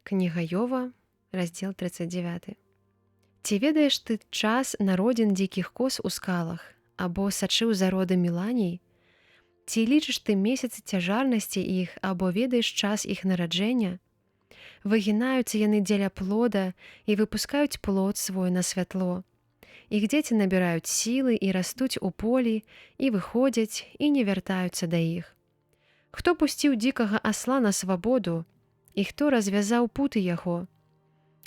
Кніга Йова, раздзел 39. Ці ведаеш ты час народзін дзікіх коз у скалах, або сачыў за родам меланій? Ці лічыш ты месяцы цяжарнасці іх, або ведаеш час іх нараджэння? Выгінаюцца яны дзеля плода і выпускаюць плод свой на святло. Іх дзеці набіраюць сілы і растуць у полі, і выходзяць, і не вяртаюцца да іх. Хто пусціў дзікага асла на свабоду, і хто развязаў путы яго?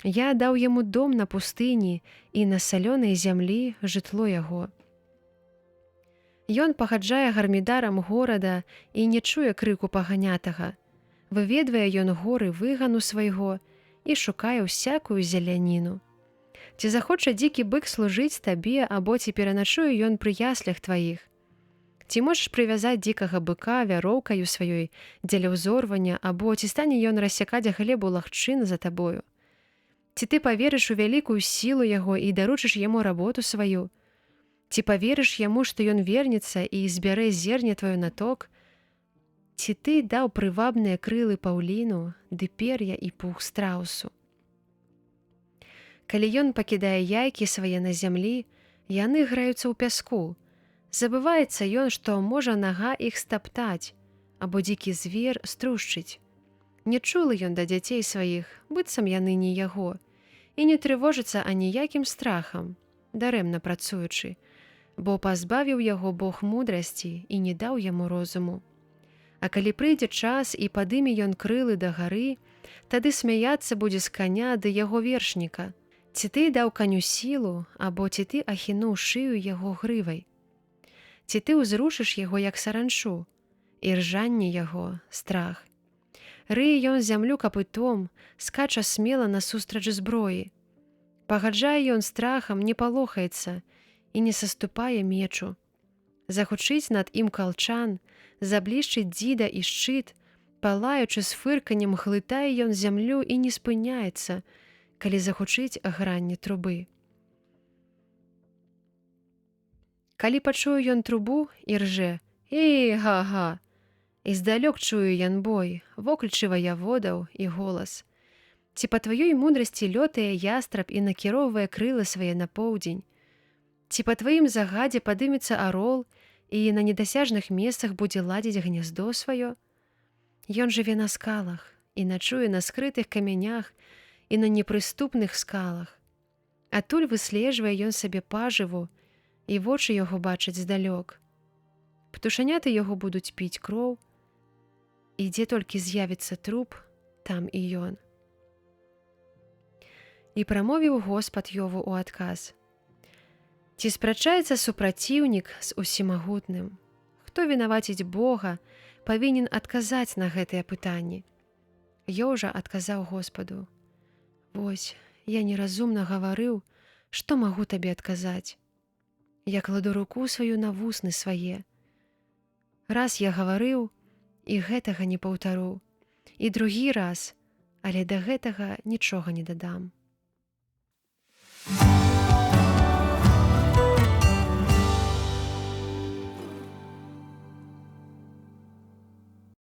Я даў яму дом на пустыні і на салёнай зямлі жытло яго. Ён пагаджае гармідарам горада і не чуе крыку паганятага. Выведвае ён горы выгану свайго і шукае ўсякую зеляніну. Ці захоча дзікі бык служыць табе, або ці пераначуе ён пры яслях тваіх? Ці можаш прывязаць дзікага быка вяроўкаю сваёй дзеля ўзорвання, або ці стане ён рассякаць глебу лагчыны за табою? Ці ты паверыш у вялікую сілу яго і даручыш яму работу сваю? Ці паверыш яму, што ён вернецца і збярэ зерне тваё на ток? Ці ты даў прывабныя крылы паўліну, ды пер'я і пух страусу? Калі ён пакідае яйкі свае на зямлі, яны граюцца ў пяску. Забываецца ён, што можа нага іх стаптаць, або дзікі звер струшчыць. Не чулы ён да дзяцей сваіх, быццам яны не яго, і не трывожыцца аніякім страхам, дарэмна працуючы, бо пазбавіў яго Бог мудрасці і не даў яму розуму. А калі прыйдзе час і падыме ён крылы да гары, тады смяяцца будзе з каня ды яго вершніка. Ці ты даў каню сілу, або ці ты ахінуў шыю яго грывай? Ці ты ўзрушыш яго, як саранчу, і ржанне яго – страх? Рые ён зямлю капытом, скача смела насустрач зброі. Пагаджае ён страхам, не палохаецца і не саступае мечу. Загучыць над ім калчан, заблішчыць дзіда і шчыт, палаючы з фырканнем глытае ён зямлю і не спыняецца, калі загучыць гранне трубы. Калі пачуе ён трубу і ржэ: «Эй, га-га!» І здалёк чую ён бой, воклічы ваяводаў і голас. Ці па тваёй мудрасці лётае ястраб і накіроўвае крылы свае на поўдзень? Ці па тваім загадзе падымецца арол і на недасяжных месцах будзе ладзіць гняздо сваё? Ён жыве на скалах і начуе на скрытых камянях і на непрыступных скалах. Адтуль выслежвае ён сабе пажыву, і вочы яго бачаць здалёк. Птушаняты яго будуць піць кроў, і дзе толькі з'явіцца труп, там і ён. І прамовіў Господ Йову ў адказ: «Ці спрачаецца супраціўнік з усімагутным? Хто вінаваціць Бога, павінен адказаць на гэтыя пытанні?» Йоў жа адказаў Господу: «Вось, я неразумна гаварыў, што магу табе адказаць? Я кладу руку сваю на вусны свае. Раз я гаварыў, і гэтага не паўтару, і другі раз, але да гэтага нічога не дадам».